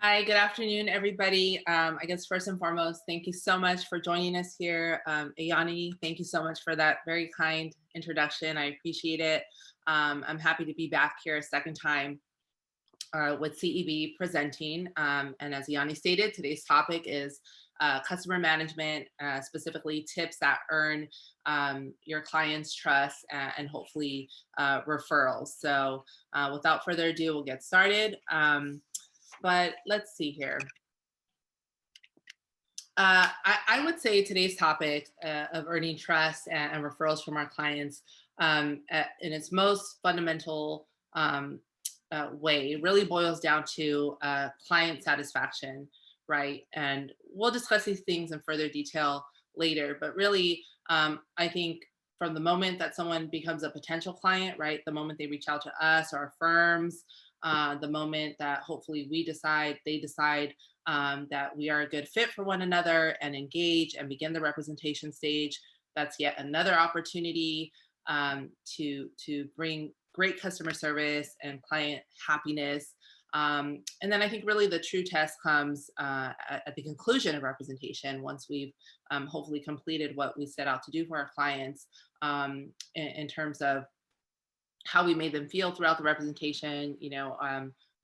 Hi, good afternoon, everybody. I guess first and foremost, thank you so much for joining us here. Ayani, thank you so much for that very kind introduction. I appreciate it. I'm happy to be back here a second time with CEB presenting. And as Ayani stated, today's topic is customer management, specifically tips that earn your clients' trust and hopefully referrals. So without further ado, we'll get started. But let's see here. I would say today's topic of earning trust and referrals from our clients in its most fundamental way really boils down to client satisfaction, right? And we'll discuss these things in further detail later, but really, I think from the moment that someone becomes a potential client, right, the moment they reach out to us or our firms, the moment that hopefully they decide that we are a good fit for one another and engage and begin the representation stage, that's yet another opportunity to bring great customer service and client happiness. And then I think really the true test comes at the conclusion of representation once we've hopefully completed what we set out to do for our clients in terms of how we made them feel throughout the representation,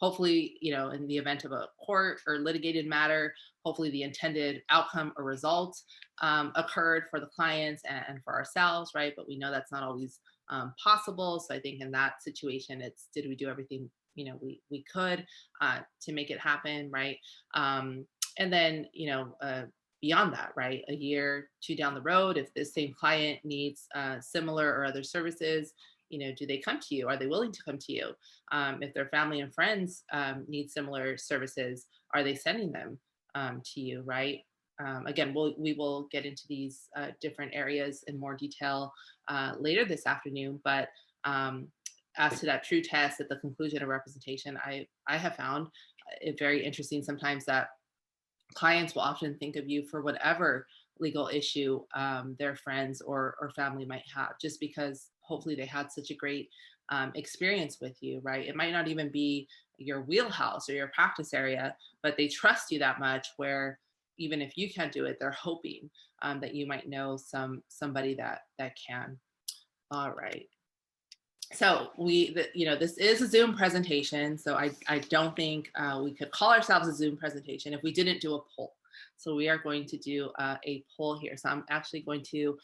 hopefully, in the event of a court or litigated matter, hopefully the intended outcome or result occurred for the clients and for ourselves, right? But we know that's not always possible. So I think in that situation, it's did we do everything, we could to make it happen, right? And then, beyond that, right? A year, two down the road, if this same client needs similar or other services, do they come to you? Are they willing to come to you? If their family and friends need similar services, are they sending them to you, right? Again, we will get into these different areas in more detail later this afternoon, but as to that true test at the conclusion of representation, I have found it very interesting sometimes that clients will often think of you for whatever legal issue their friends or family might have, just because hopefully they had such a great experience with you, right? It might not even be your wheelhouse or your practice area, but they trust you that much where even if you can't do it, they're hoping that you might know somebody that can. All right. So this is a Zoom presentation, so I don't think we could call ourselves a Zoom presentation if we didn't do a poll. So we are going to do a poll here. So I'm actually going to,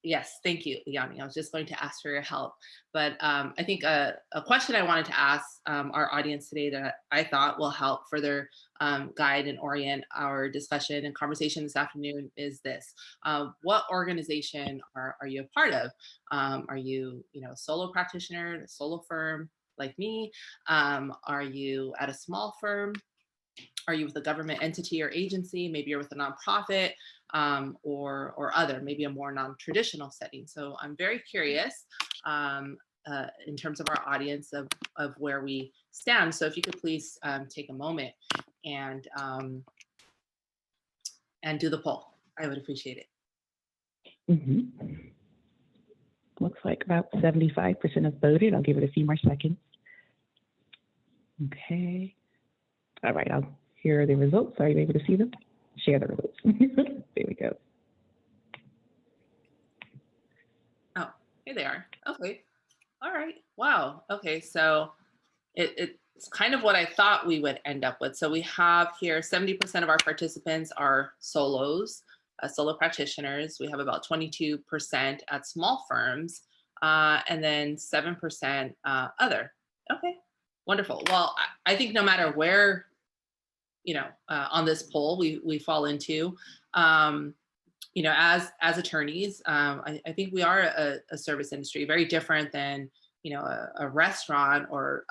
yes, thank you, Yanni. I was just going to ask for your help. But I think a question I wanted to ask our audience today that I thought will help further guide and orient our discussion and conversation this afternoon is this. What organization are you a part of? Are you, a solo practitioner, a solo firm like me? Are you at a small firm? Are you with a government entity or agency? Maybe you're with a nonprofit or other, maybe a more non-traditional setting. So I'm very curious in terms of our audience of where we stand. So if you could please take a moment and do the poll, I would appreciate it. Mm-hmm. Looks like about 75% have voted. I'll give it a few more seconds. Okay. All right, I'll hear the results. Are you able to see them? Share the results. There we go. Oh, here they are. Okay. All right. Wow. Okay. So it's kind of what I thought we would end up with. So we have here 70% of our participants are solos, solo practitioners. We have about 22% at small firms, and then 7% other. Okay. Wonderful. Well, I think no matter where on this poll we fall into, as attorneys, I think we are a service industry, very different than a restaurant or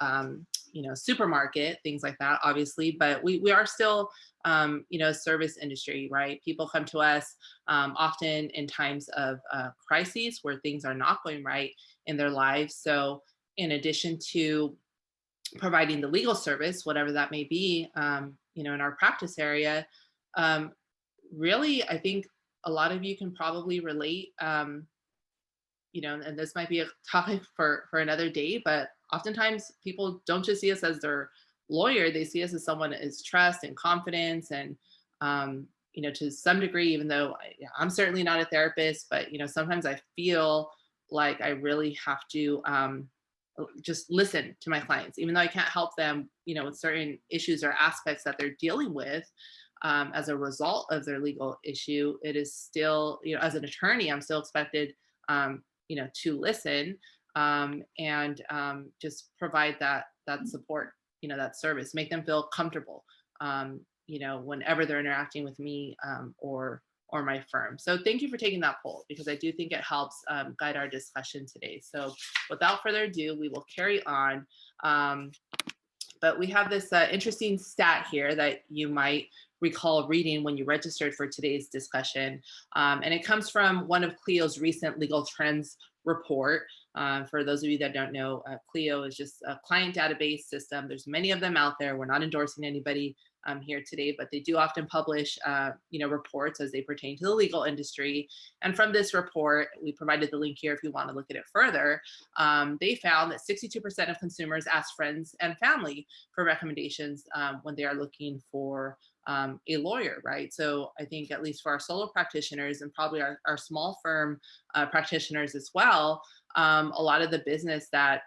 supermarket, things like that, obviously. But we are still a service industry, right? People come to us often in times of crises where things are not going right in their lives. So in addition to providing the legal service, whatever that may be, in our practice area, really, I think a lot of you can probably relate, and this might be a topic for another day, but oftentimes people don't just see us as their lawyer, they see us as someone that is trust and confidence, and to some degree, even though I'm certainly not a therapist, but sometimes I feel like I really have to just listen to my clients, even though I can't help them, with certain issues or aspects that they're dealing with as a result of their legal issue. It is still, as an attorney, I'm still expected, to listen and just provide that support, that service, make them feel comfortable, whenever they're interacting with me or my firm. So thank you for taking that poll, because I do think it helps guide our discussion today. So without further ado, we will carry on. But we have this interesting stat here that you might recall reading when you registered for today's discussion. And it comes from one of Clio's recent legal trends report. For those of you that don't know, Clio is just a client database system. There's many of them out there. We're not endorsing anybody here today, but they do often publish, reports as they pertain to the legal industry. And from this report, we provided the link here if you want to look at it further. They found that 62% of consumers ask friends and family for recommendations when they are looking for a lawyer, right? So I think at least for our solo practitioners and probably our small firm practitioners as well, a lot of the business that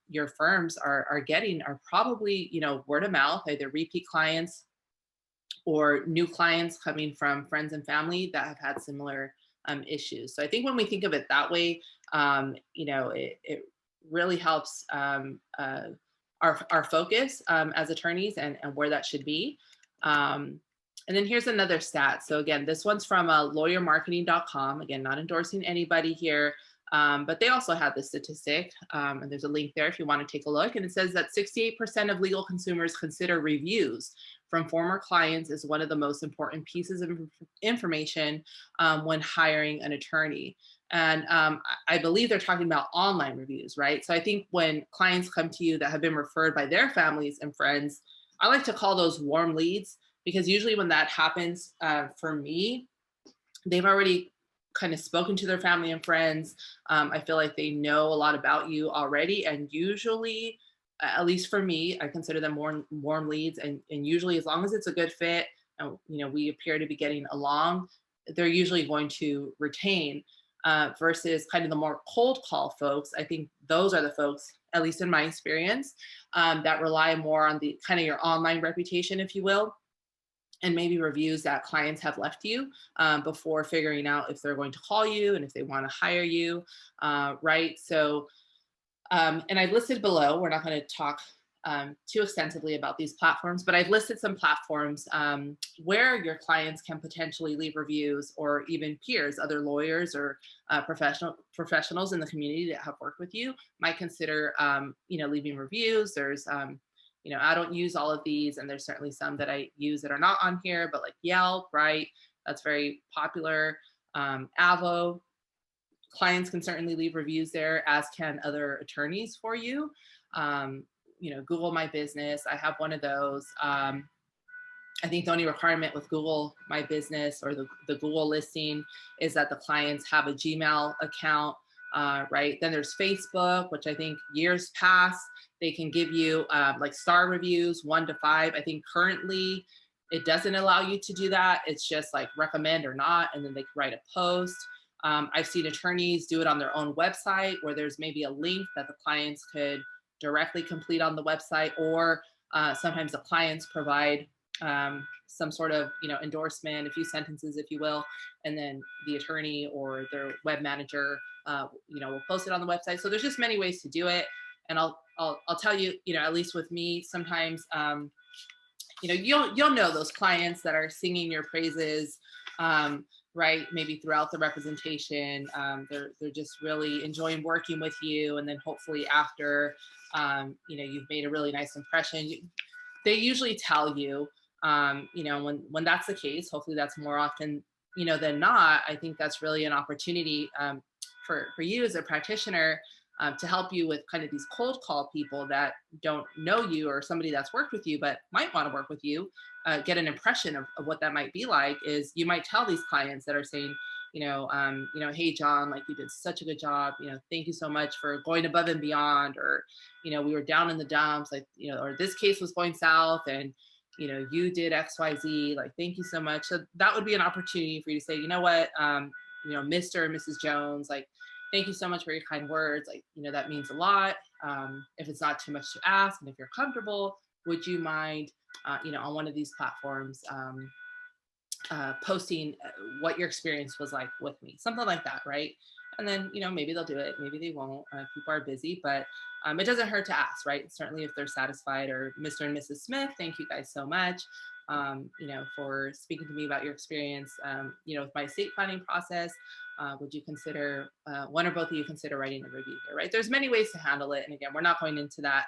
your firms are getting are probably, word of mouth, either repeat clients or new clients coming from friends and family that have had similar issues. So I think when we think of it that way, it really helps our focus as attorneys and where that should be. And then here's another stat. So again, this one's from lawyermarketing.com. Again, not endorsing anybody here, but they also have the statistic, and there's a link there if you want to take a look. And it says that 68% of legal consumers consider reviews from former clients as one of the most important pieces of information when hiring an attorney. And I believe they're talking about online reviews, right? So I think when clients come to you that have been referred by their families and friends, I like to call those warm leads, because usually when that happens for me, they've already kind of spoken to their family and friends. I feel like they know a lot about you already. And usually, at least for me, I consider them warm leads. And usually, as long as it's a good fit, and we appear to be getting along, they're usually going to retain. Versus kind of the more cold call folks. I think those are the folks, at least in my experience, that rely more on the kind of your online reputation, if you will, and maybe reviews that clients have left you before figuring out if they're going to call you and if they want to hire you, right? So, and I've listed below, we're not going to talk too extensively about these platforms, but I've listed some platforms where your clients can potentially leave reviews, or even peers, other lawyers or professionals in the community that have worked with you might consider, leaving reviews. There's, I don't use all of these, and there's certainly some that I use that are not on here, but like Yelp, right? That's very popular. Avo, clients can certainly leave reviews there, as can other attorneys for you. Google My Business, I have one of those. I think the only requirement with Google My Business or the Google listing is that the clients have a Gmail account, right? Then there's Facebook, which I think years past, they can give you like star reviews, 1 to 5. I think currently it doesn't allow you to do that. It's just like recommend or not, and then they can write a post. I've seen attorneys do it on their own website, where there's maybe a link that the clients could directly complete on the website, or sometimes the clients provide some sort of endorsement, a few sentences, if you will, and then the attorney or their web manager will post it on the website. So there's just many ways to do it, and I'll tell you, at least with me, sometimes you'll know those clients that are singing your praises, right? Maybe throughout the representation, they're just really enjoying working with you, and then hopefully after, you've made a really nice impression, they usually tell you, when that's the case. Hopefully that's more often, than not. I think that's really an opportunity for you as a practitioner to help you with kind of these cold call people that don't know you, or somebody that's worked with you but might want to work with you, get an impression of what that might be like. Is you might tell these clients that are saying, hey John, like you did such a good job, thank you so much for going above and beyond, or, we were down in the dumps, like, or this case was going south and, you did XYZ, like, thank you so much. So that would be an opportunity for you to say, you know what, Mr. or Mrs. Jones, like, thank you so much for your kind words. Like, that means a lot. If it's not too much to ask, and if you're comfortable, would you mind, on one of these platforms, posting what your experience was like with me, something like that, right? And then, maybe they'll do it, maybe they won't. People are busy, but it doesn't hurt to ask, right? Certainly if they're satisfied, or Mr. and Mrs. Smith, thank you guys so much, for speaking to me about your experience, with my estate planning process. Would you consider, one or both of you consider writing a review here, right? There's many ways to handle it. And again, we're not going into that,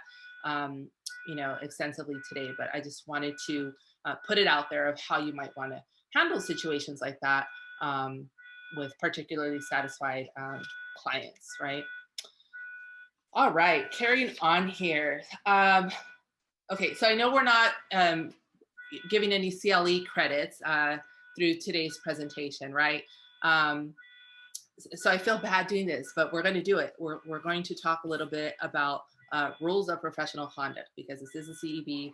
extensively today, but I just wanted to put it out there of how you might want to handle situations like that, with particularly satisfied clients, right? All right, carrying on here. Okay, so I know we're not giving any CLE credits through today's presentation, right? So I feel bad doing this, but we're going to do it. We're going to talk a little bit about rules of professional conduct, because this is a CEB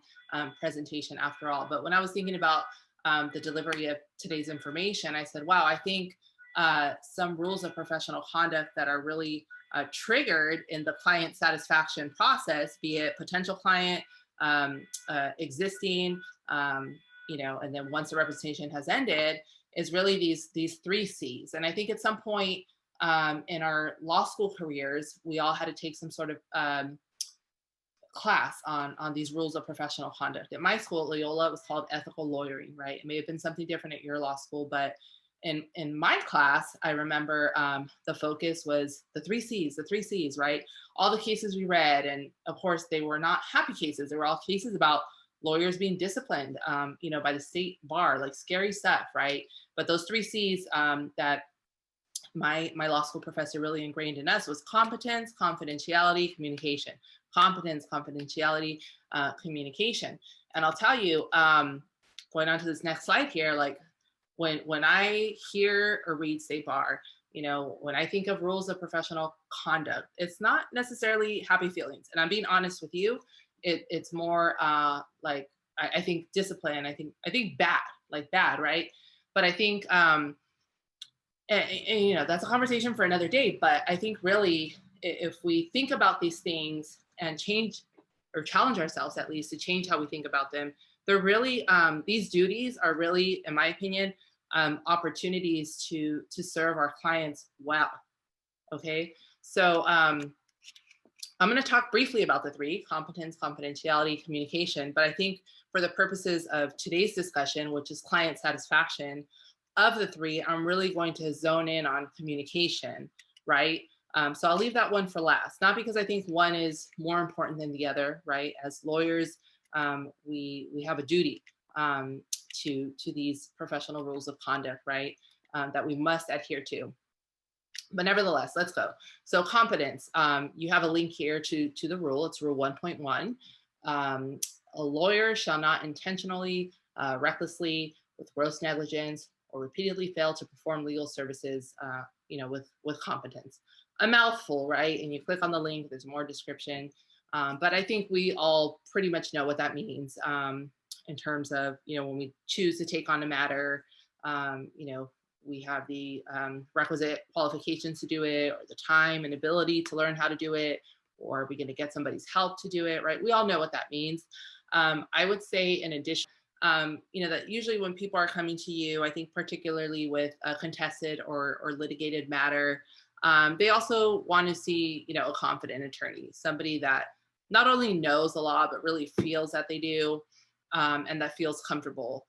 presentation after all. But when I was thinking about the delivery of today's information, I said, wow, I think some rules of professional conduct that are really triggered in the client satisfaction process, be it potential client, existing, and then once the representation has ended, is really these 3 C's. And I think at some point in our law school careers, we all had to take some sort of class on these rules of professional conduct. At my school, at Loyola, it was called ethical lawyering, right? It may have been something different at your law school, but in my class, I remember the focus was the 3 C's, right? All the cases we read, and of course, they were not happy cases. They were all cases about lawyers being disciplined, by the state bar, like scary stuff, right? But those 3 C's that my law school professor really ingrained in us was competence, confidentiality, communication. Competence, confidentiality, communication. And I'll tell you, going on to this next slide here, like when I hear or read state bar, when I think of rules of professional conduct, it's not necessarily happy feelings. And I'm being honest with you, it's more like I think discipline. I think bad, right? But I think and, that's a conversation for another day. But I think really, if we think about these things and change or challenge ourselves, at least to change how we think about them, they're really these duties are really, in my opinion, opportunities to serve our clients well. Okay, so I'm going to talk briefly about the 3: competence, confidentiality, communication. But I think for the purposes of today's discussion, which is client satisfaction, of the 3, I'm really going to zone in on communication, right? So I'll leave that one for last, not because I think one is more important than the other, right? As lawyers, we have a duty to these professional rules of conduct, right? That we must adhere to. But nevertheless, let's go. So competence, you have a link here to the rule. It's rule 1.1. A lawyer shall not intentionally, recklessly, with gross negligence, or repeatedly fail to perform legal services, with competence. A mouthful, right? And you click on the link, there's more description. But I think we all pretty much know what that means in terms of, when we choose to take on a matter, we have the requisite qualifications to do it, or the time and ability to learn how to do it, or are we going to get somebody's help to do it, right? We all know what that means. I would say in addition, that usually when people are coming to you, I think particularly with a contested or litigated matter, they also want to see, a confident attorney, somebody that not only knows the law, but really feels that they do, and that feels comfortable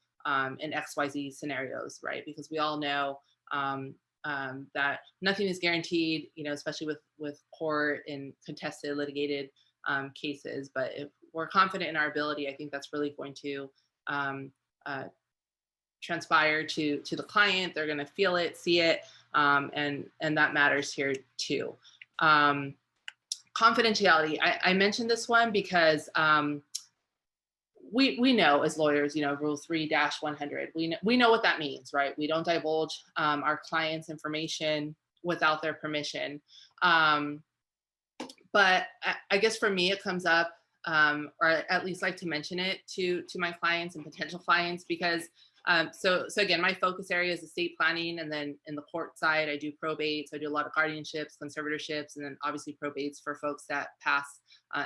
in XYZ scenarios, right? Because we all know that nothing is guaranteed, especially with court and contested litigated cases. But if we're confident in our ability, I think that's really going to transpire to the client. They're going to feel it, see it, and that matters here too. Confidentiality. I mentioned this one because we know as lawyers, Rule 3-100, we know what that means, right? We don't divulge our clients' information without their permission. But I guess for me, it comes up, or I at least like to mention it to my clients and potential clients, because so again, my focus area is estate planning, and then in the court side, I do probate. So I do a lot of guardianships, conservatorships, and then obviously probates for folks that pass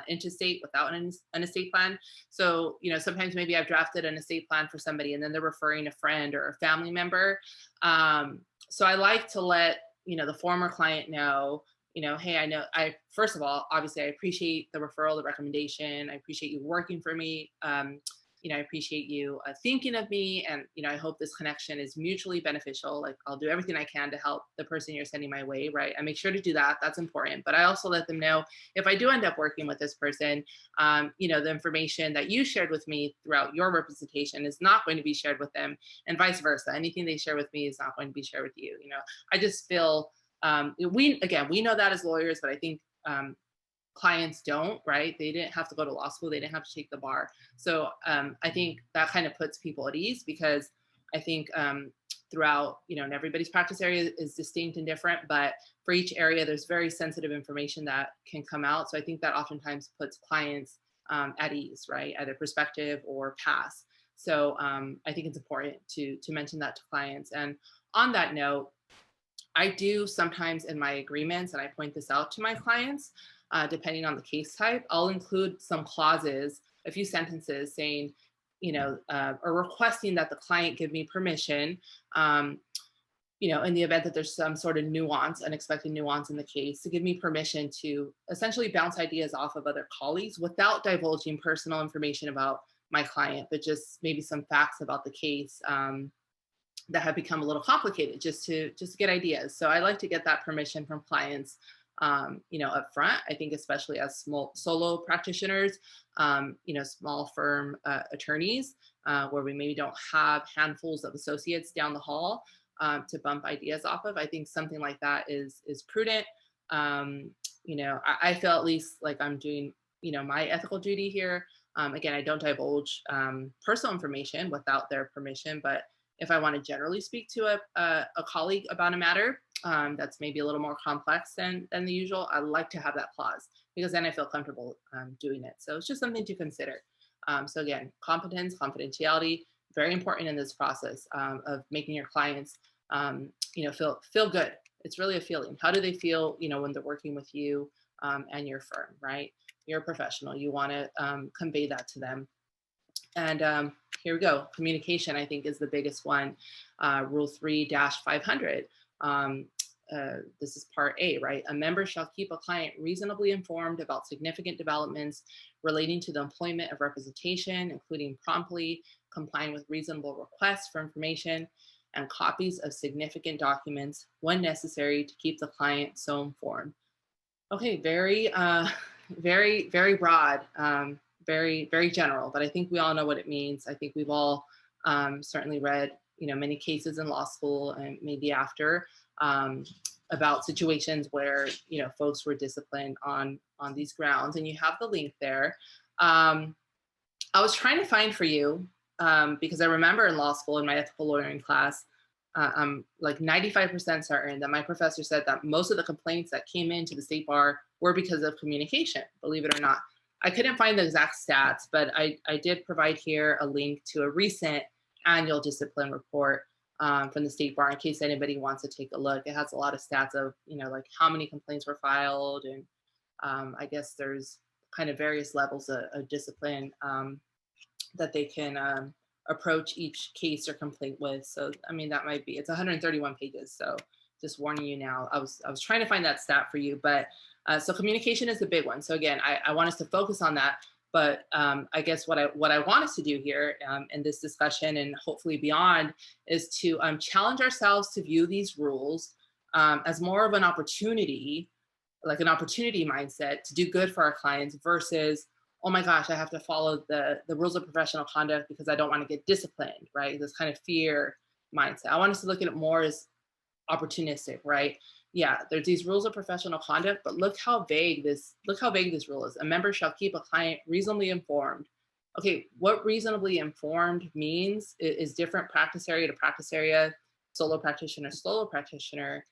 intestate without an estate plan. So sometimes maybe I've drafted an estate plan for somebody, and then they're referring a friend or a family member. So I like to let the former client know, hey, first of all, obviously I appreciate the referral, the recommendation. I appreciate you working for me. I appreciate you thinking of me, and I hope this connection is mutually beneficial. Like, I'll do everything I can to help the person you're sending my way, right? I make sure to do that. That's important. But I also let them know, if I do end up working with this person, the information that you shared with me throughout your representation is not going to be shared with them, and vice versa. Anything they share with me is not going to be shared with you. I just feel we know that as lawyers, but I think clients don't, right? They didn't have to go to law school. They didn't have to take the bar. So I think that kind of puts people at ease, because I think throughout, and everybody's practice area is distinct and different, but for each area, there's very sensitive information that can come out. So I think that oftentimes puts clients at ease, right? Either prospective or past. So I think it's important to mention that to clients. And on that note, I do sometimes in my agreements, and I point this out to my clients, depending on the case type, I'll include some clauses, a few sentences saying, or requesting that the client give me permission, in the event that there's some sort of nuance, unexpected nuance in the case, to give me permission to essentially bounce ideas off of other colleagues without divulging personal information about my client, but just maybe some facts about the case that have become a little complicated, just to get ideas. So I like to get that permission from clients up front. I think especially as small solo practitioners, small firm attorneys, where we maybe don't have handfuls of associates down the hall to bump ideas off of. I think something like that is prudent. I feel at least like I'm doing, my ethical duty here. Again, I don't divulge personal information without their permission, but if I want to generally speak to a colleague about a matter that's maybe a little more complex than the usual, I like to have that clause, because then I feel comfortable doing it. So it's just something to consider. So again, competence, confidentiality, very important in this process of making your clients, feel good. It's really a feeling. How do they feel, when they're working with you and your firm, right? You're a professional. You want to convey that to them. And here we go. Communication, I think, is the biggest one. Rule 3-500. This is part A, right? A member shall keep a client reasonably informed about significant developments relating to the employment of representation, including promptly complying with reasonable requests for information and copies of significant documents when necessary to keep the client so informed. Okay, very, very broad. Very, very general, but I think we all know what it means. I think we've all certainly read, many cases in law school and maybe after about situations where, folks were disciplined on these grounds, and you have the link there. I was trying to find for you because I remember in law school in my ethical lawyering class, I'm like 95% certain that my professor said that most of the complaints that came into the state bar were because of communication, believe it or not. I couldn't find the exact stats, but I did provide here a link to a recent annual discipline report from the state bar in case anybody wants to take a look. It has a lot of stats of, like how many complaints were filed. And I guess there's kind of various levels of discipline that they can approach each case or complaint with. So, that might be, it's 131 pages. So just warning you now, I was trying to find that stat for you, but so communication is the big one. So again, I want us to focus on that, but I guess what I want us to do here in this discussion and hopefully beyond is to challenge ourselves to view these rules as more of an opportunity, like an opportunity mindset to do good for our clients versus, oh my gosh, I have to follow the rules of professional conduct because I don't want to get disciplined, right? This kind of fear mindset. I want us to look at it more as opportunistic, right? Yeah, there's these rules of professional conduct, but look how vague this rule is. A member shall keep a client reasonably informed okay, what reasonably informed means is different practice area to practice area, solo practitioner to solo practitioner,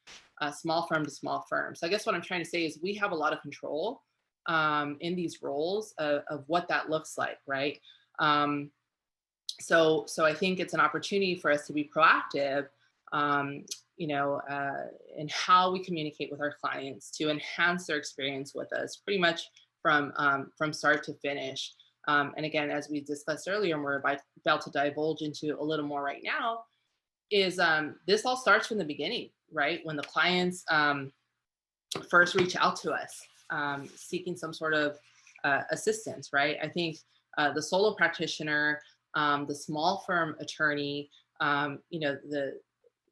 small firm to small firm. So I guess what I'm trying to say is we have a lot of control in these roles of what that looks like, right? Um, so I think it's an opportunity for us to be proactive, um, in how we communicate with our clients to enhance their experience with us, pretty much from start to finish. And again, as we discussed earlier, and we're about to divulge into a little more right now, is this all starts from the beginning, right? When the clients first reach out to us, seeking some sort of assistance, right? I think the solo practitioner, the small firm attorney,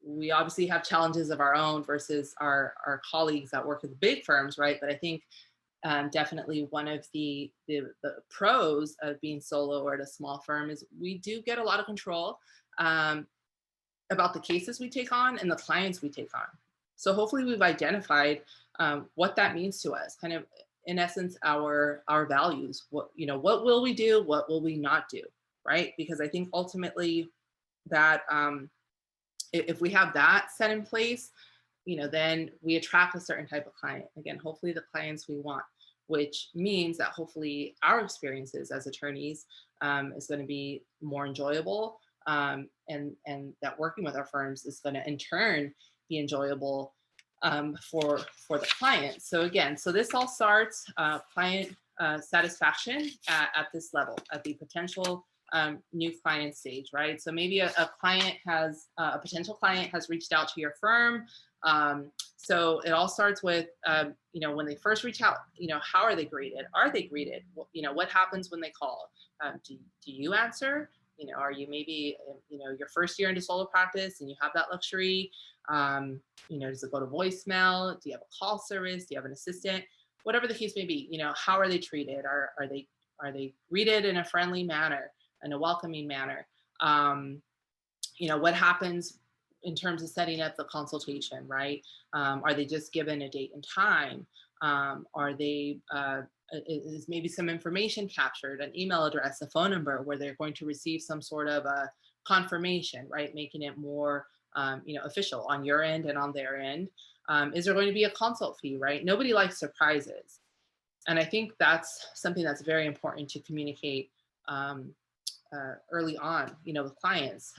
we obviously have challenges of our own versus our colleagues that work at the big firms, right? But I think definitely one of the pros of being solo or at a small firm is we do get a lot of control about the cases we take on and the clients we take on. So hopefully we've identified what that means to us, kind of in essence our values. What will we do? What will we not do? Right? Because I think ultimately that if we have that set in place, then we attract a certain type of client. Again, hopefully the clients we want, which means that hopefully our experiences as attorneys is going to be more enjoyable, and that working with our firms is going to in turn be enjoyable for the client. So again, so this all starts client satisfaction at this level, at the potential new client stage, right? So maybe a client has a potential client has reached out to your firm. So it all starts with, when they first reach out, how are they greeted? Are they greeted? What happens when they call? Do you answer? Are you maybe, your first year into solo practice and you have that luxury? Does it go to voicemail? Do you have a call service? Do you have an assistant? Whatever the case may be, how are they treated? Are they greeted in a friendly manner, in a welcoming manner? What happens in terms of setting up the consultation, right? Are they just given a date and time? Are they, is maybe some information captured, an email address, a phone number, where they're going to receive some sort of a confirmation, right? Making it more, official on your end and on their end. Is there going to be a consult fee, right? Nobody likes surprises. And I think that's something that's very important to communicate early on, with clients.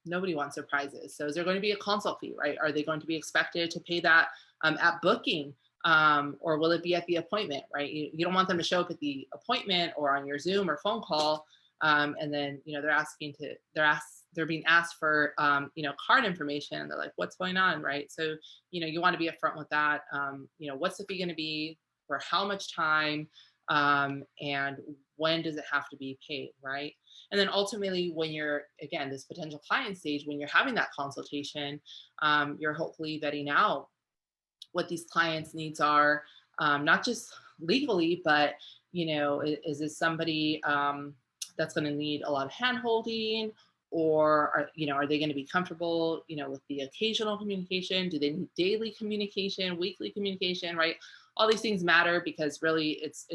Nobody wants surprises. So is there going to be a consult fee, right? Are they going to be expected to pay that at booking? Or will it be at the appointment, right? You don't want them to show up at the appointment or on your Zoom or phone call. And then, they're being asked for, card information. And they're like, what's going on, right? So, you want to be upfront with that. What's the fee going to be, for how much time, and when does it have to be paid, right? And then ultimately, when you're, again, this potential client stage, when you're having that consultation, you're hopefully vetting out what these clients' needs are, not just legally, but, is this somebody that's going to need a lot of hand holding, or are they going to be comfortable, with the occasional communication? Do they need daily communication, weekly communication, right? All these things matter, because really it's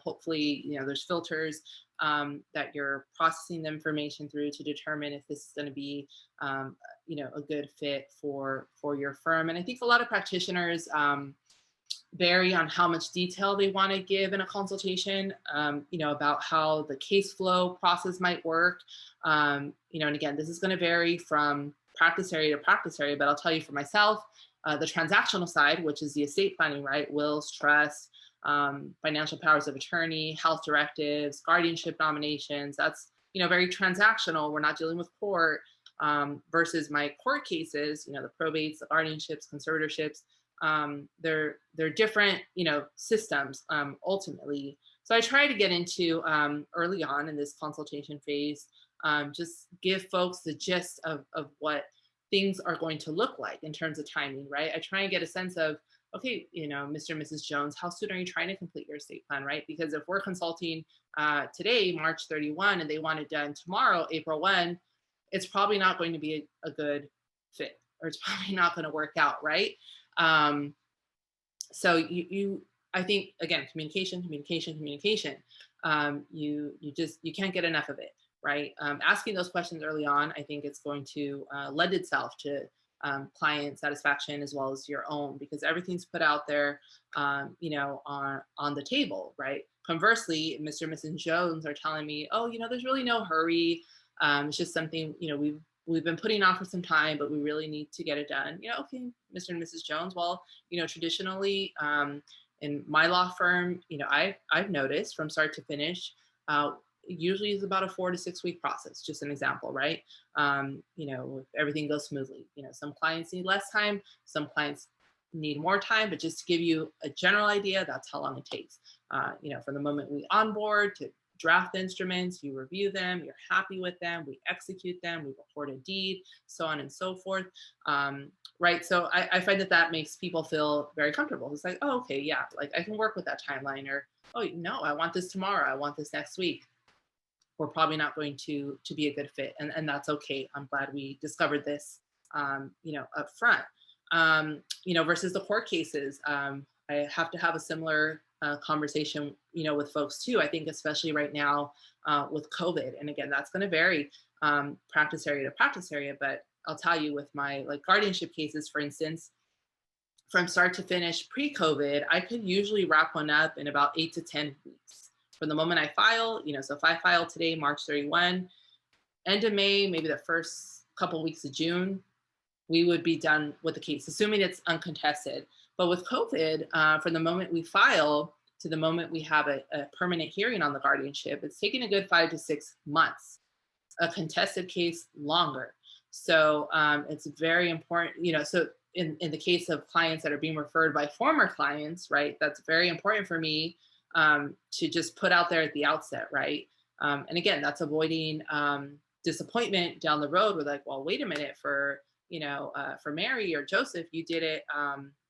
hopefully, there's filters that you're processing the information through to determine if this is going to be a good fit for your firm. And I think a lot of practitioners vary on how much detail they want to give in a consultation, about how the case flow process might work. And again, this is going to vary from practice area to practice area, but I'll tell you for myself, the transactional side, which is the estate planning, right? Wills, trusts, financial powers of attorney, health directives, guardianship nominations. That's, very transactional. We're not dealing with court, versus my court cases, the probates, the guardianships, conservatorships. They're different, systems, ultimately. So I try to get into early on in this consultation phase, just give folks the gist of what things are going to look like in terms of timing, right? I try and get a sense of, okay, Mr. and Mrs. Jones, how soon are you trying to complete your estate plan, right? Because if we're consulting today, March 31, and they want it done tomorrow, April 1, it's probably not going to be a good fit, or it's probably not going to work out, right? So I think, again, communication. you can't get enough of it, right? Asking those questions early on, I think it's going to lend itself to client satisfaction as well as your own, because everything's put out there, on the table, right? Conversely, Mr. and Mrs. Jones are telling me, oh, there's really no hurry. It's just something, we've been putting off for some time, but we really need to get it done. Okay, Mr. and Mrs. Jones. Well, traditionally, in my law firm, I've noticed from start to finish, usually is about a 4 to 6 week process. Just an example, right? If everything goes smoothly. Some clients need less time, some clients need more time, but just to give you a general idea, that's how long it takes. From the moment we onboard to draft the instruments, you review them, you're happy with them, we execute them, we report a deed, so on and so forth. Right. So I find that makes people feel very comfortable. It's like, oh, okay, yeah, like I can work with that timeline, or, oh, no, I want this tomorrow. I want this next week. We're probably not going to be a good fit. And that's okay. I'm glad we discovered this, up front. Versus the court cases. I have to have a similar conversation, with folks too. I think especially right now with COVID. And again, that's going to vary practice area to practice area. But I'll tell you, with my guardianship cases, for instance, from start to finish pre-COVID, I could usually wrap one up in about 8 to 10 weeks. From the moment I file, so if I file today, March 31, end of May, maybe the first couple weeks of June, we would be done with the case, assuming it's uncontested. But with COVID, from the moment we file to the moment we have a permanent hearing on the guardianship, it's taking a good 5 to 6 months. A contested case, longer. So it's very important, so in the case of clients that are being referred by former clients, right, that's very important for me to just put out there at the outset, right? And again, that's avoiding disappointment down the road. We're like, well, wait a minute, for Mary or Joseph, you did it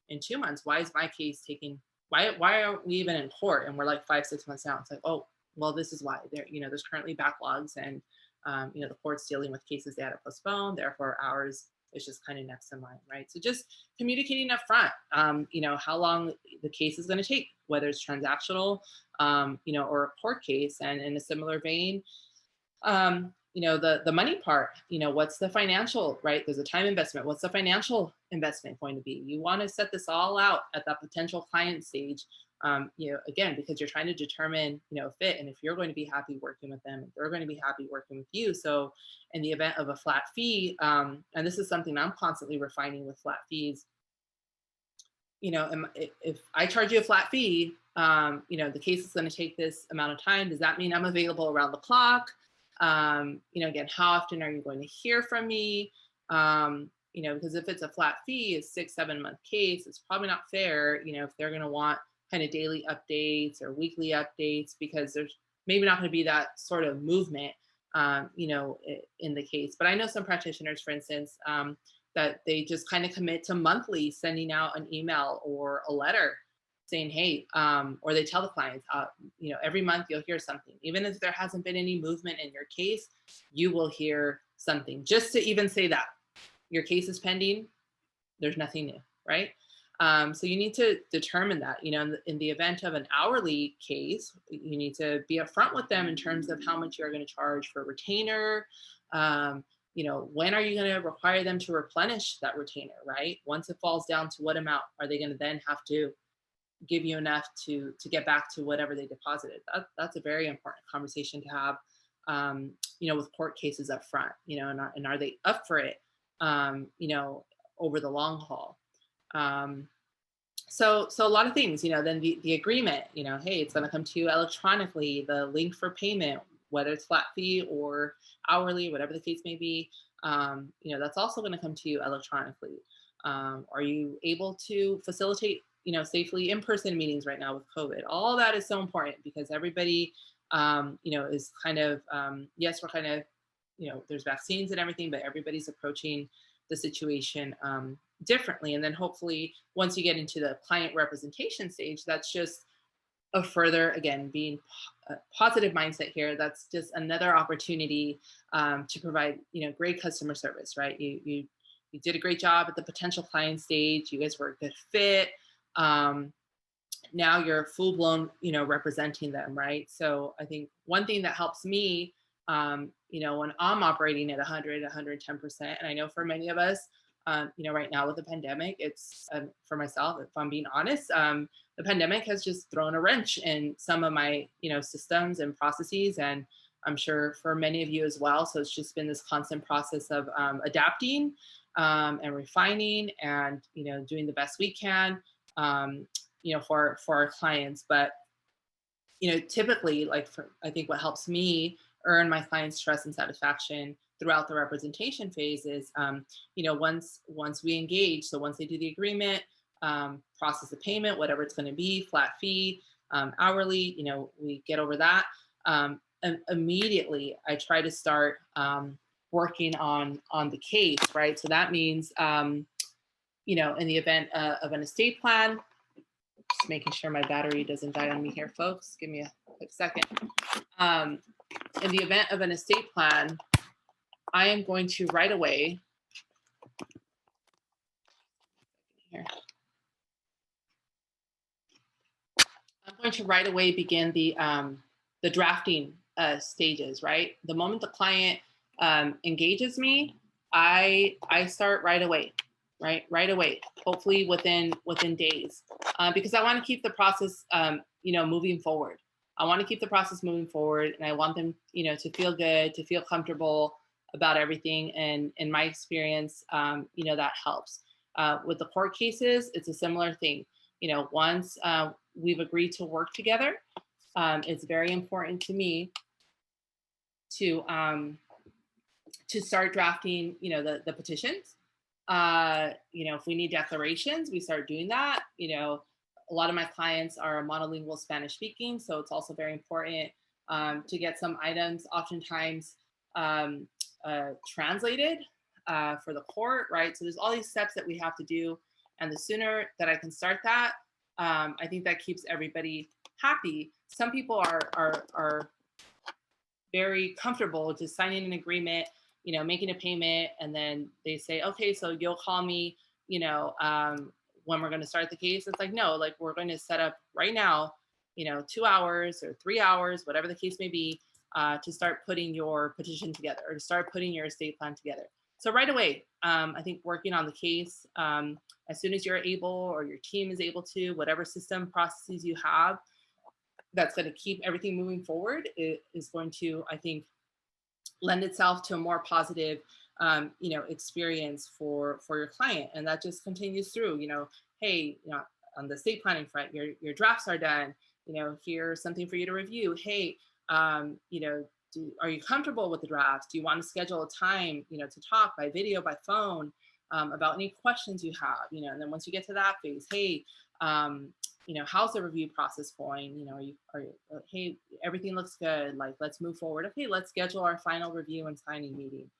in 2 months. Why is my case taking? Why aren't we even in court? And we're like 5, 6 months out. It's like, oh, well, this is why. There's currently backlogs, and the court's dealing with cases they had to postpone. Therefore, ours is just kind of next in line, right? So just communicating up front, how long the case is going to take, whether it's transactional, or a court case. And in a similar vein, the money part, what's the financial, right? There's a time investment. What's the financial investment going to be? You want to set this all out at that potential client stage, again, because you're trying to determine, fit, and if you're going to be happy working with them, if they're going to be happy working with you. So in the event of a flat fee, and this is something I'm constantly refining with flat fees, if I charge you a flat fee, the case is going to take this amount of time. Does that mean I'm available around the clock? Again, how often are you going to hear from me? Because if it's a flat fee, it's 6, 7 month case, it's probably not fair, if they're going to want kind of daily updates or weekly updates, because there's maybe not going to be that sort of movement, in the case. But I know some practitioners, for instance, that they just kind of commit to monthly sending out an email or a letter saying, hey, or they tell the clients, every month you'll hear something. Even if there hasn't been any movement in your case, you will hear something. Just to even say that your case is pending, there's nothing new, right? So you need to determine that, in the event of an hourly case, you need to be upfront with them in terms of how much you're going to charge for retainer. When are you going to require them to replenish that retainer, right? Once it falls down to what amount, are they going to then have to give you enough to get back to whatever they deposited? That's a very important conversation to have, with court cases up front, and are they up for it, over the long haul? So a lot of things, then the agreement, hey, it's going to come to you electronically, the link for payment, whether it's flat fee or hourly, whatever the case may be, that's also going to come to you electronically. Are you able to facilitate, safely in-person meetings right now with COVID? All that is so important, because everybody, is kind of, yes, we're kind of, there's vaccines and everything, but everybody's approaching the situation differently. And then hopefully once you get into the client representation stage, that's just a further, again, being a positive mindset here, that's just another opportunity to provide, great customer service, right? You did a great job at the potential client stage. You guys were a good fit. now you're full blown, representing them, right? So I think one thing that helps me, when I'm operating at 100, 110%, and I know for many of us, right now with the pandemic, it's for myself, if I'm being honest, the pandemic has just thrown a wrench in some of my, systems and processes, and I'm sure for many of you as well. So it's just been this constant process of adapting and refining and, doing the best we can. For our clients. But typically, I think what helps me earn my clients' trust and satisfaction throughout the representation phase is, once we engage, so once they do the agreement, process the payment, whatever it's going to be, flat fee, hourly, we get over that. And immediately, I try to start working on the case, right? So that means, in the event of an estate plan. Just making sure my battery doesn't die on me here, folks. Give me a quick second. In the event of an estate plan, I am going to right away. Here. I'm going to right away begin the drafting stages. Right, the moment the client engages me, I start right away. Right away, hopefully within days, because I want to keep the process, moving forward. I want to keep the process moving forward, and I want them, to feel good, to feel comfortable about everything. And in my experience, that helps. With the court cases, it's a similar thing. Once we've agreed to work together, it's very important to me to start drafting, the petitions. If we need declarations, we start doing that. A lot of my clients are monolingual Spanish speaking, so it's also very important to get some items oftentimes translated for the court, right? So there's all these steps that we have to do, and the sooner that I can start that, I think that keeps everybody happy. Some people are very comfortable just signing an agreement, making a payment, and then they say, okay, so you'll call me, when we're going to start the case. It's like, no, we're going to set up right now, 2 hours or 3 hours, whatever the case may be, to start putting your petition together or to start putting your estate plan together. So right away, I think working on the case, as soon as you're able or your team is able to, whatever system processes you have, that's going to keep everything moving forward, it is going to, I think, lend itself to a more positive, experience for your client. And that just continues through, hey, on the estate planning front, your drafts are done, here's something for you to review. Hey, are you comfortable with the drafts? Do you want to schedule a time, to talk by video, by phone, about any questions you have, and then once you get to that phase, hey, how's the review process going? Hey, everything looks good. Let's move forward. Okay, let's schedule our final review and signing meeting.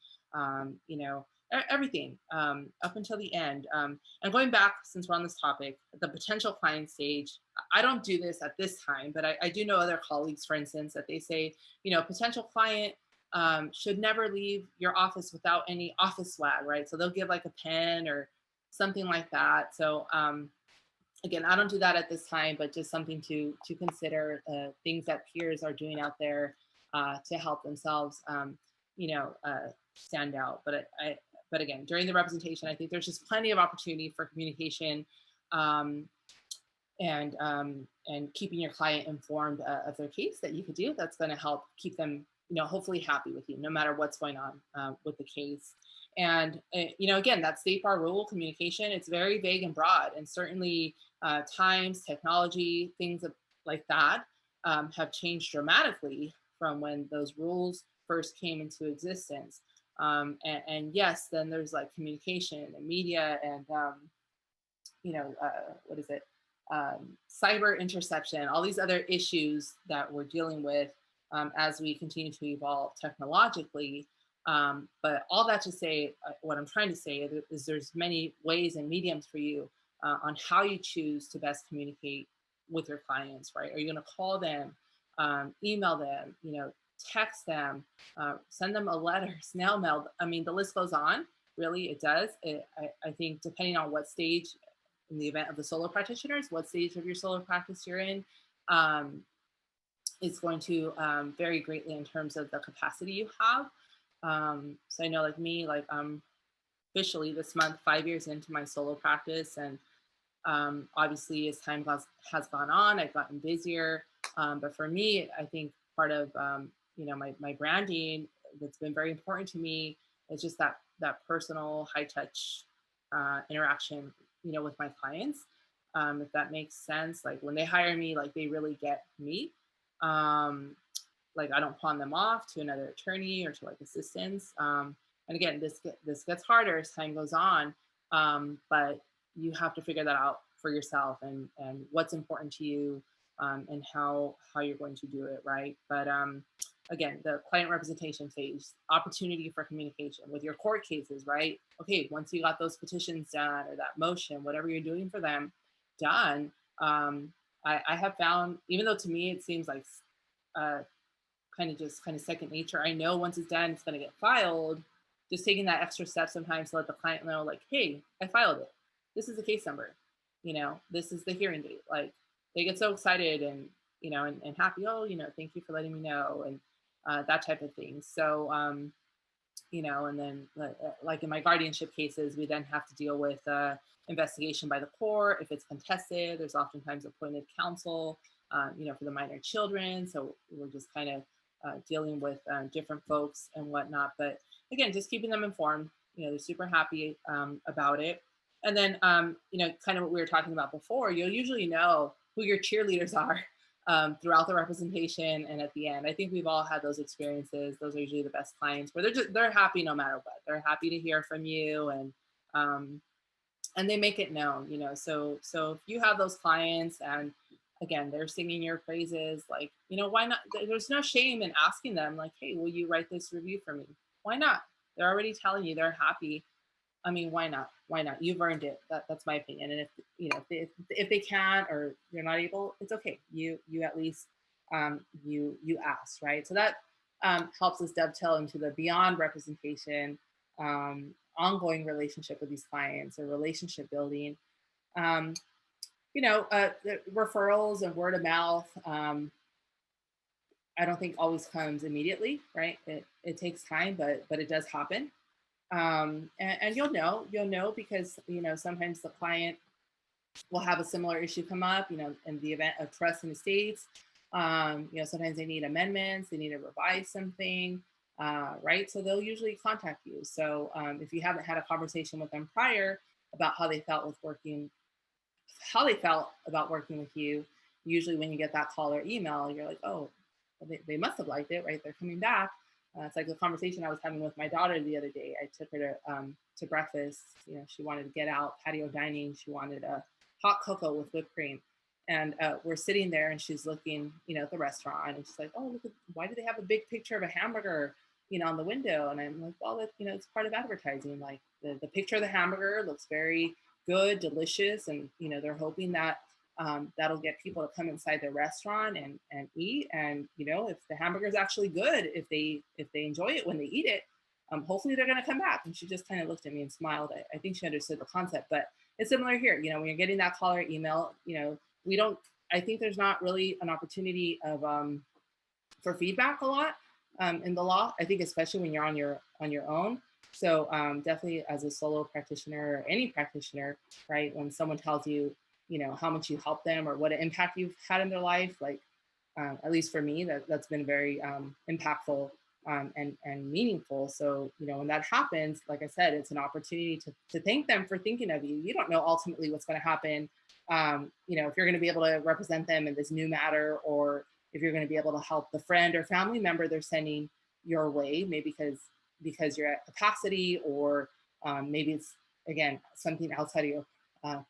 Everything up until the end. And going back, since we're on this topic, the potential client stage, I don't do this at this time, but I do know other colleagues, for instance, that they say, potential client should never leave your office without any office swag, right? So they'll give a pen or something like that. So, again, I don't do that at this time, but just something to consider, things that peers are doing out there to help themselves, stand out. But again, during the representation, I think there's just plenty of opportunity for communication, and keeping your client informed of their case that you could do. That's going to help keep them, hopefully happy with you, no matter what's going on with the case. And, again, that state bar rule communication, it's very vague and broad. And certainly times, technology, things like that have changed dramatically from when those rules first came into existence. And yes, then there's communication and media and, cyber interception, all these other issues that we're dealing with as we continue to evolve technologically. But all that to say, what I'm trying to say is there's many ways and mediums for you on how you choose to best communicate with your clients, right? Are you going to call them, email them, text them, send them a letter, snail mail? I mean, the list goes on. Really, it does. I think depending on what stage in the event of the solo practitioners, what stage of your solo practice you're in. Um, it's going to vary greatly in terms of the capacity you have. So I know like me, like I'm officially this month 5 years into my solo practice, and obviously as time has gone on, I've gotten busier. But for me, I think part of my branding that's been very important to me is just that personal high touch interaction, with my clients. If that makes sense, like when they hire me, like they really get me. Um, like I don't pawn them off to another attorney or to like assistants. And again, this gets harder as time goes on, but you have to figure that out for yourself, and what's important to you, and how you're going to do it, right? But again, the client representation phase, opportunity for communication with your court cases, right? Okay, once you got those petitions done or that motion, whatever you're doing for them done, I have found, even though to me it seems like uh, kind of second nature. I know once it's done, it's going to get filed. Just taking that extra step sometimes to let the client know, like, hey, I filed it. This is the case number. This is the hearing date. Like they get so excited and and happy. Oh, thank you for letting me know, and that type of thing. So and then like in my guardianship cases, we then have to deal with investigation by the court. If it's contested, there's oftentimes appointed counsel, for the minor children. So we're just kind of dealing with different folks and whatnot. But again, just keeping them informed. They're super happy about it. And then, kind of what we were talking about before, you'll usually know who your cheerleaders are throughout the representation and at the end. I think we've all had those experiences. Those are usually the best clients where they're happy no matter what. They're happy to hear from you, and they make it known. So if you have those clients and again they're singing your praises, like why not? There's no shame in asking them, like, hey, will you write this review for me? Why not? They're already telling you they're happy. I mean, why not? Why not? You've earned it. That's my opinion. And if they can't or you're not able, it's okay. You at least you asked, right? So that helps us dovetail into the beyond representation, ongoing relationship with these clients or relationship building. The referrals and word of mouth. I don't think always comes immediately, right? It takes time, but it does happen. And you'll know because sometimes the client will have a similar issue come up, in the event of trust in estates. Sometimes they need amendments, they need to revise something, right? So they'll usually contact you. So if you haven't had a conversation with them prior about how they felt about working with you, usually when you get that call or email, you're like, oh, they must have liked it, right? They're coming back. It's like the conversation I was having with my daughter the other day. I took her to breakfast. She wanted to get out, patio dining. She wanted a hot cocoa with whipped cream. And we're sitting there and she's looking, at the restaurant, and she's like, oh, look, why do they have a big picture of a hamburger, on the window? And I'm like, well, it's part of advertising. Like the picture of the hamburger looks very good, delicious. And, they're hoping that that'll get people to come inside the restaurant and eat. And if the hamburger is actually good, if they enjoy it when they eat it, hopefully they're going to come back. And she just kind of looked at me and smiled. I think she understood the concept. But it's similar here. When you're getting that call or email, we don't. I think there's not really an opportunity of for feedback a lot in the law. I think especially when you're on your own. So definitely as a solo practitioner or any practitioner, right? When someone tells you, how much you help them or what an impact you've had in their life, like at least for me, that's been very impactful and meaningful. So when that happens, like I said, it's an opportunity to thank them for thinking of you. You don't know ultimately what's going to happen. If you're going to be able to represent them in this new matter, or if you're going to be able to help the friend or family member they're sending your way, maybe because you're at capacity, or maybe it's again something outside of your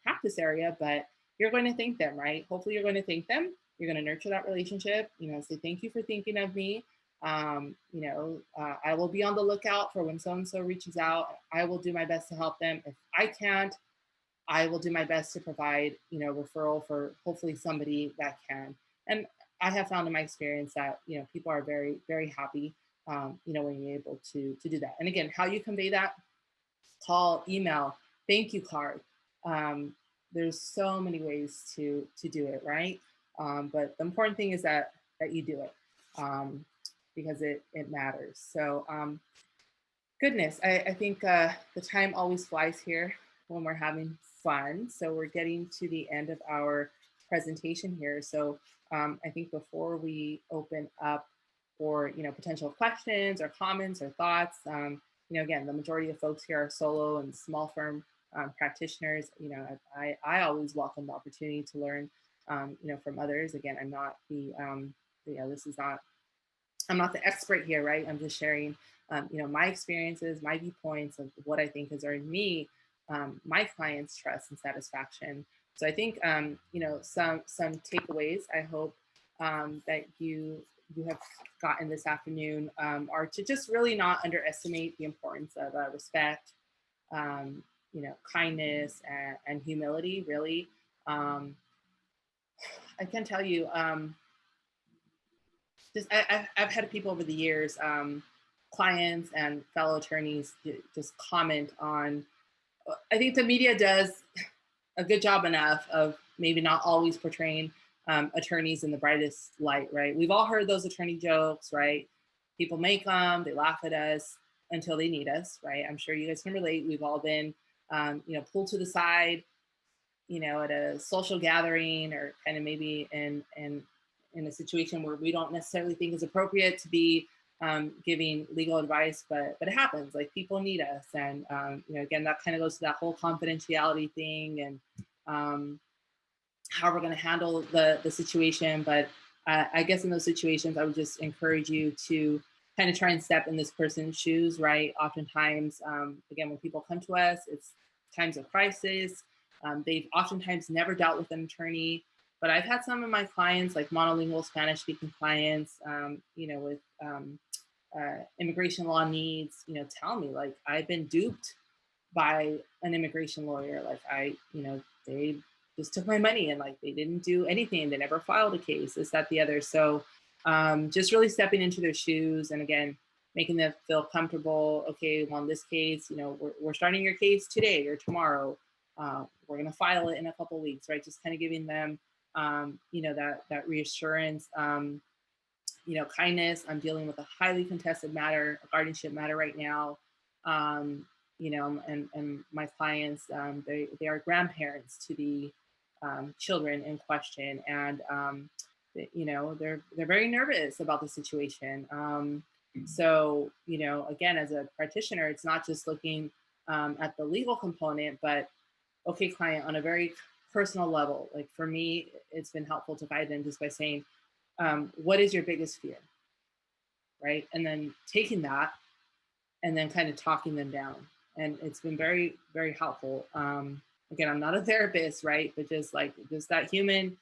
practice area, but you're going to thank them, right? Hopefully you're going to thank them. You're going to nurture that relationship, say thank you for thinking of me. I will be on the lookout for when so-and-so reaches out. I will do my best to help them. If I can't, I will do my best to provide, referral for hopefully somebody that can. And I have found in my experience that, people are very, very happy, when you're able to do that. And again, how you convey that: call, email, thank you card, there's so many ways to do it, right? But the important thing is that you do it, because it matters. So goodness, I think the time always flies here when we're having fun. So we're getting to the end of our presentation here. So I think before we open up for potential questions or comments or thoughts, again, the majority of folks here are solo and small firm practitioners. I always welcome the opportunity to learn from others. Again, I'm not the this is not I'm not the expert here, right? I'm just sharing, my experiences, my viewpoints of what I think has earned me, my clients' trust and satisfaction. So I think, some takeaways. I hope that you have gotten this afternoon are to just really not underestimate the importance of respect, kindness, and humility. Really, um, I can tell you. I've had people over the years, clients and fellow attorneys, just comment on. I think the media does a good job enough of maybe not always portraying attorneys in the brightest light, right? We've all heard those attorney jokes, right? People make them, they laugh at us until they need us, right? I'm sure you guys can relate. We've all been, pulled to the side, at a social gathering, or kind of maybe in a situation where we don't necessarily think is appropriate to be giving legal advice, but it happens. Like, people need us, and again, that kind of goes to that whole confidentiality thing, and how we're going to handle the situation. But I guess in those situations, I would just encourage you to kind of try and step in this person's shoes, right? Oftentimes, again, when people come to us, it's times of crisis. They've oftentimes never dealt with an attorney, but I've had some of my clients, like monolingual Spanish speaking clients, with immigration law needs, tell me, like, I've been duped by an immigration lawyer. Like, they just took my money, and like, they didn't do anything. They never filed a case, this, that, the other. So just really stepping into their shoes, and again, making them feel comfortable. Okay, well, in this case, we're starting your case today or tomorrow. We're going to file it in a couple of weeks, right? Just kind of giving them, that reassurance, kindness. I'm dealing with a highly contested matter, a guardianship matter right now. And my clients, they are grandparents to the children in question, and they're very nervous about the situation. So again, as a practitioner, it's not just looking at the legal component, but okay, client, on a very personal level. Like, for me, it's been helpful to guide them just by saying, what is your biggest fear, right? And then taking that and then kind of talking them down. And it's been very, very helpful. Again, I'm not a therapist, right? But just that human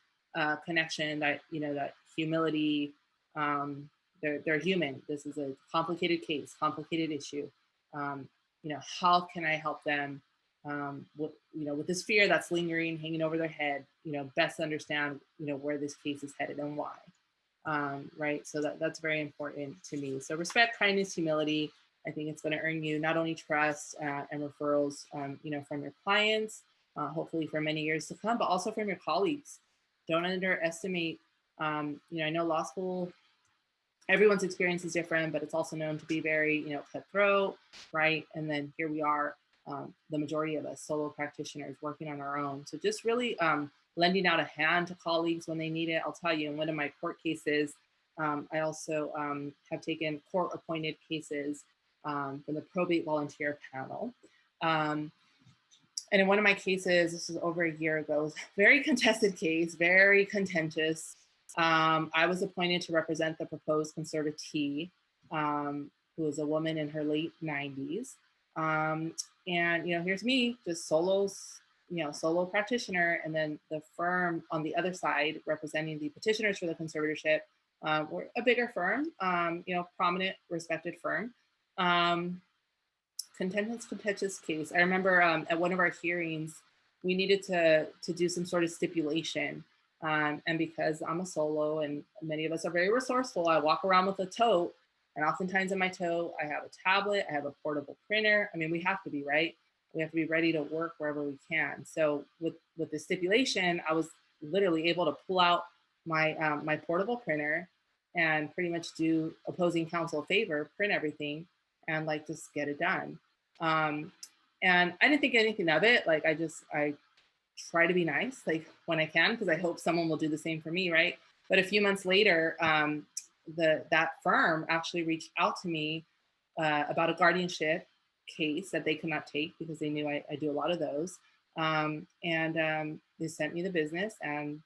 connection, that, that humility. They're human. This is a complicated case, complicated issue. How can I help them with this fear that's lingering, hanging over their head, best understand, where this case is headed and why. Right. So that's very important to me. So respect, kindness, humility. I think it's going to earn you not only trust and referrals, from your clients, hopefully for many years to come, but also from your colleagues. Don't underestimate, I know law school, everyone's experience is different, but it's also known to be very, cutthroat, right? And then here we are, the majority of us solo practitioners working on our own. So just really lending out a hand to colleagues when they need it. I'll tell you, in one of my court cases, I also have taken court-appointed cases from the probate volunteer panel. And in one of my cases, this was over a year ago, it was a very contested case, very contentious. I was appointed to represent the proposed conservatee, who was a woman in her late 90s. And here's me, just solo practitioner, and then the firm on the other side representing the petitioners for the conservatorship. We're a bigger firm, prominent, respected firm. Contentious case. I remember at one of our hearings, we needed to do some sort of stipulation. And because I'm a solo and many of us are very resourceful, I walk around with a tote, and oftentimes in my tote, I have a tablet, I have a portable printer. I mean, we have to be, right? We have to be ready to work wherever we can. So with the stipulation, I was literally able to pull out my my portable printer and pretty much do opposing counsel a favor, print everything, and like just get it done. Um, and I didn't think anything of it. Like I try to be nice, like when I can, because I hope someone will do the same for me, right? But a few months later, that firm actually reached out to me about a guardianship case that they could not take because they knew I do a lot of those. They sent me the business, and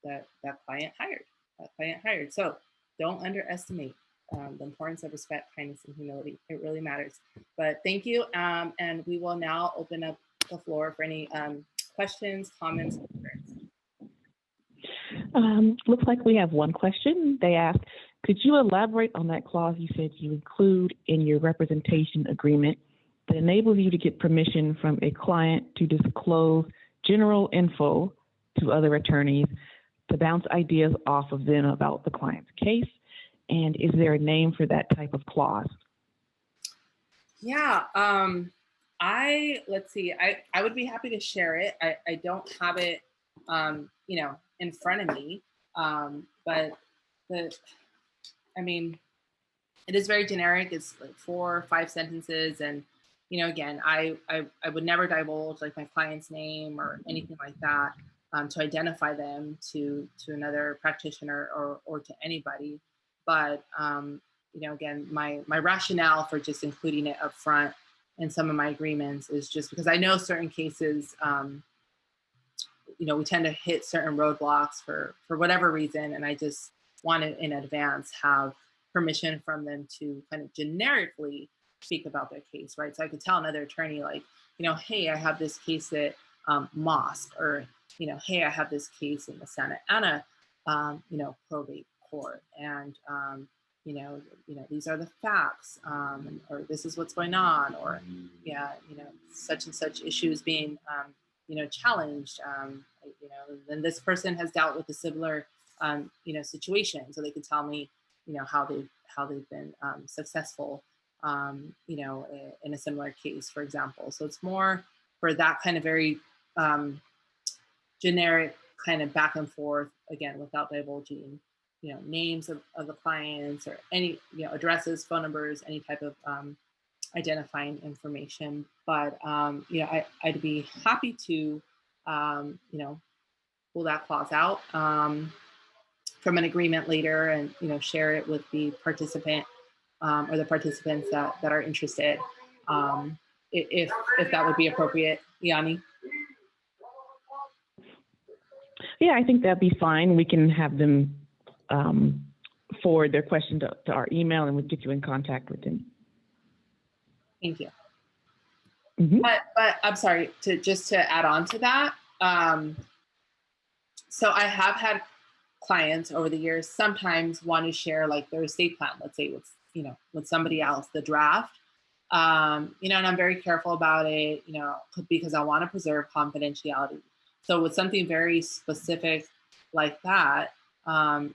that client hired. That client hired. So don't underestimate the importance of respect, kindness, and humility. It really matters. But thank you, and we will now open up the floor for any questions, comments, Looks like we have one question. They asked, could you elaborate on that clause you said you include in your representation agreement that enables you to get permission from a client to disclose general info to other attorneys to bounce ideas off of them about the client's case? And is there a name for that type of clause? Yeah, let's see. I would be happy to share it. I don't have it, in front of me. But I mean, it is very generic. It's like 4 or 5 sentences, and again, I would never divulge like my client's name or anything like that to identify them to another practitioner or to anybody. But again, my rationale for just including it up front in some of my agreements is just because I know certain cases, we tend to hit certain roadblocks for whatever reason, and I just want to in advance have permission from them to kind of generically speak about their case, right? So I could tell another attorney, like, hey, I have this case at mosque, or hey, I have this case in the Santa Ana, probate court, and these are the facts, or this is what's going on, or such and such issues being challenged, then this person has dealt with a similar situation, so they could tell me how they've been successful in a similar case, for example. So it's more for that kind of very generic kind of back and forth, again, without divulging names of the clients or any addresses, phone numbers, any type of identifying information. But I'd be happy to pull that clause out from an agreement later, and share it with the participant or the participants that are interested, if that would be appropriate, Yanni. Yeah, I think that'd be fine. We can have them forward their question to our email, and we'll get you in contact with them. Thank you. Mm-hmm. But I'm sorry, to add on to that. So I have had clients over the years sometimes want to share like their estate plan, let's say with somebody else, the draft. And I'm very careful about it, because I want to preserve confidentiality. So with something very specific like that,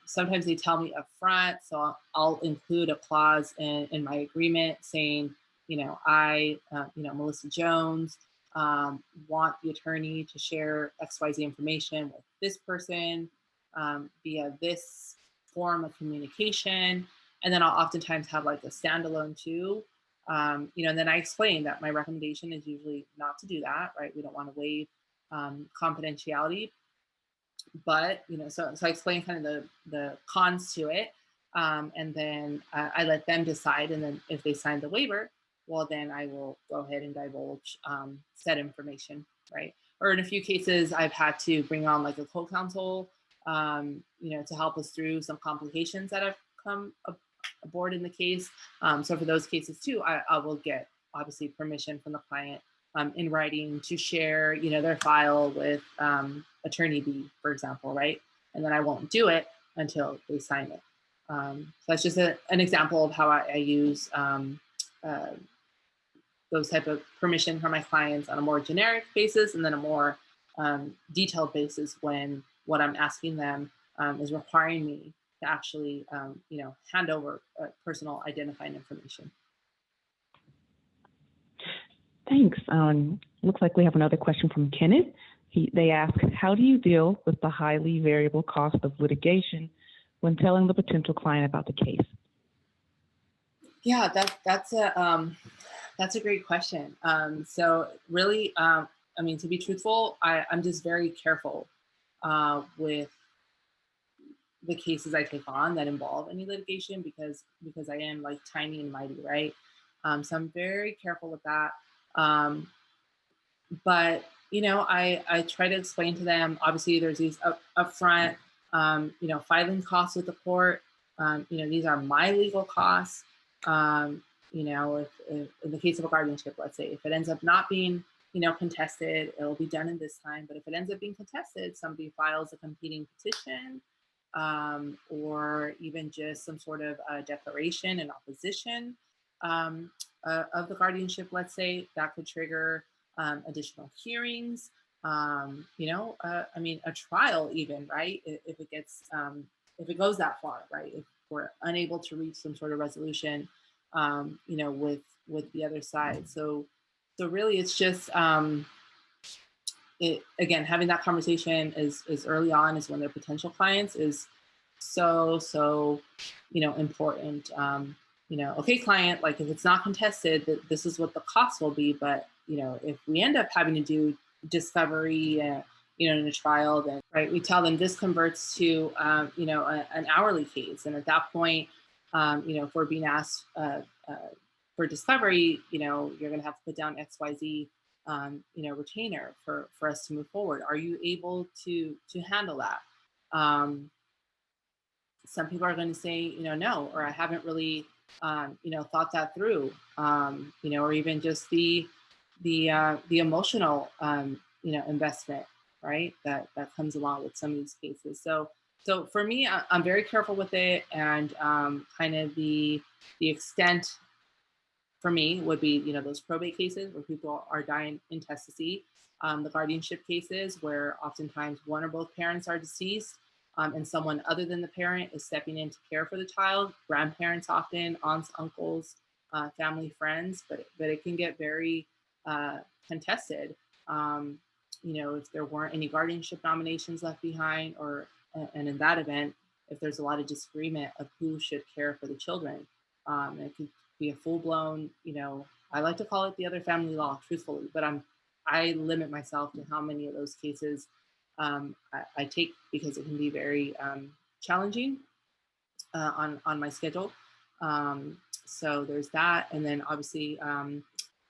sometimes they tell me up front, so I'll include a clause in my agreement saying, Melissa Jones, want the attorney to share XYZ information with this person via this form of communication. And then I'll oftentimes have like a standalone too. And then I explain that my recommendation is usually not to do that, right? We don't want to waive confidentiality. But, so I explain kind of the cons to it. And then I let them decide. And then if they sign the waiver, well, then I will go ahead and divulge said information, right? Or in a few cases, I've had to bring on like a co-counsel, to help us through some complications that have come aboard in the case. So for those cases too, I will get obviously permission from the client in writing to share, their file with attorney B, for example, right? And then I won't do it until they sign it. So that's just an example of how I use those type of permission from my clients on a more generic basis, and then a more detailed basis when what I'm asking them is requiring me to actually, hand over personal identifying information. Thanks. Looks like we have another question from Kenneth. They ask, how do you deal with the highly variable cost of litigation when telling the potential client about the case? Yeah, that's a great question. So really, I mean, to be truthful, I'm just very careful with the cases I take on that involve any litigation because I am like tiny and mighty, right? So I'm very careful with that. Um, but I try to explain to them. Obviously, there's these upfront, filing costs with the court. These are my legal costs. If in the case of a guardianship, let's say, if it ends up not being, contested, it'll be done in this time. But if it ends up being contested, somebody files a competing petition, or even just some sort of declaration in opposition of the guardianship, let's say, that could trigger additional hearings. I mean, a trial even, right? If it goes that far, right? If we're unable to reach some sort of resolution, with the other side. So really, it's just again, having that conversation is early on is when they're potential clients is so important. Okay, client, like if it's not contested, this is what the cost will be. But if we end up having to do discovery, in a trial, then right, we tell them this converts to an hourly case, and at that point, if we're being asked for discovery, you're going to have to put down XYZ. Retainer for us to move forward. Are you able to handle that? Some people are going to say, no, or I haven't really, thought that through, or even just the emotional, investment, right? That comes along with some of these cases. So for me, I'm very careful with it, and kind of the extent for me would be, those probate cases where people are dying intestacy, the guardianship cases where oftentimes one or both parents are deceased, and someone other than the parent is stepping in to care for the child, grandparents often, aunts, uncles, family, friends, but it can get very contested. If there weren't any guardianship nominations left behind, and in that event, if there's a lot of disagreement of who should care for the children, it could be a full-blown, I like to call it the other family law, truthfully, but I limit myself to how many of those cases I take, because it can be very challenging on my schedule. So there's that, and then obviously,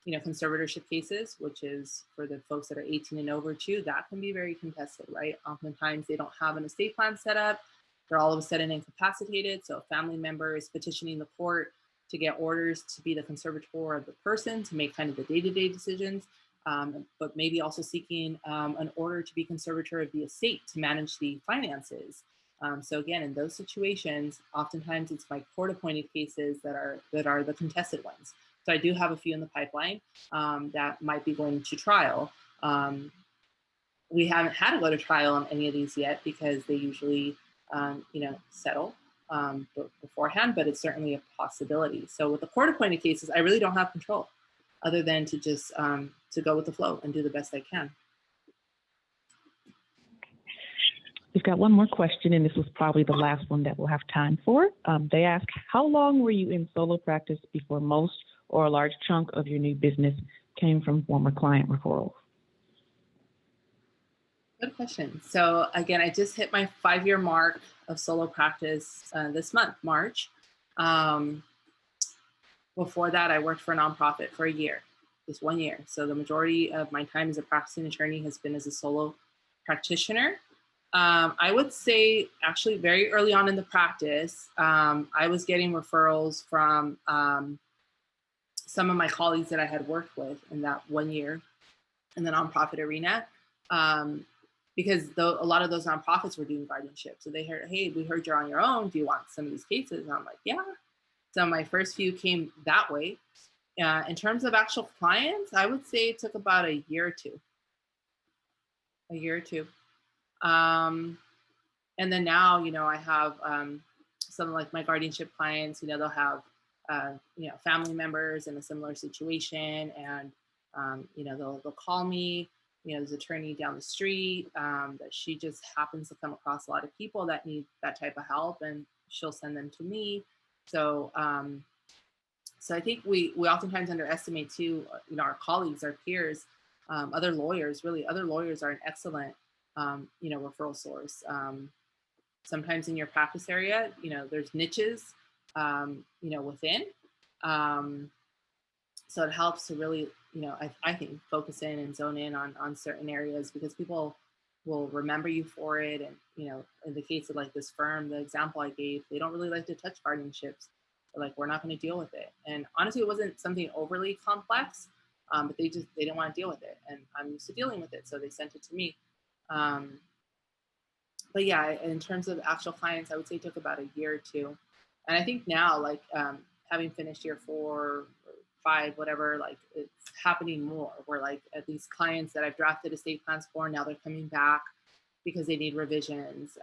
conservatorship cases, which is for the folks that are 18 and over too, that can be very contested, right? Oftentimes they don't have an estate plan set up. They're all of a sudden incapacitated. So a family member is petitioning the court to get orders to be the conservator of the person, to make kind of the day-to-day decisions, but maybe also seeking an order to be conservator of the estate to manage the finances. So again, in those situations, oftentimes it's my court-appointed cases that are the contested ones. So I do have a few in the pipeline that might be going to trial. We haven't had to go to trial on any of these yet because they usually, settle beforehand, but it's certainly a possibility. So with the court-appointed cases, I really don't have control other than to just to go with the flow and do the best I can. We've got one more question, and this was probably the last one that we'll have time for. They ask, how long were you in solo practice before most or a large chunk of your new business came from former client referrals? Good question. So again, I just hit my 5-year mark of solo practice this month, March. Before that, I worked for a nonprofit for a year, just 1 year. So the majority of my time as a practicing attorney has been as a solo practitioner. I would say actually very early on in the practice, I was getting referrals from some of my colleagues that I had worked with in that 1 year in the nonprofit arena. Because a lot of those nonprofits were doing guardianship. So they heard, hey, we heard you're on your own. Do you want some of these cases? And I'm like, yeah. So my first few came that way. In terms of actual clients, I would say it took about a year or two. And then now, I have some like my guardianship clients, they'll have, family members in a similar situation. And, They'll call me. There's an attorney down the street that she just happens to come across a lot of people that need that type of help, and she'll send them to me. So I think we oftentimes underestimate too, our colleagues, our peers, other lawyers. Really, other lawyers are an excellent, referral source. Sometimes in your practice area, there's niches, within. Um, so it helps to really, I think, focus in and zone in on certain areas, because people will remember you for it. And, in the case of like this firm, the example I gave, they don't really like to touch guardianships. They're like, we're not going to deal with it. And honestly, it wasn't something overly complex, but they didn't want to deal with it. And I'm used to dealing with it. So they sent it to me. But yeah, in terms of actual clients, I would say it took about a year or two. And I think now, like, having finished year 4 or 5, whatever, like, it's happening more, where like at least clients that I've drafted estate plans for, now they're coming back because they need revisions,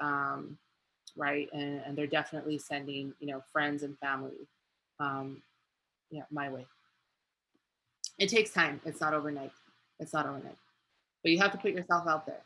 right? And they're definitely sending, friends and family, um, my way. It takes time. It's not overnight. But you have to put yourself out there.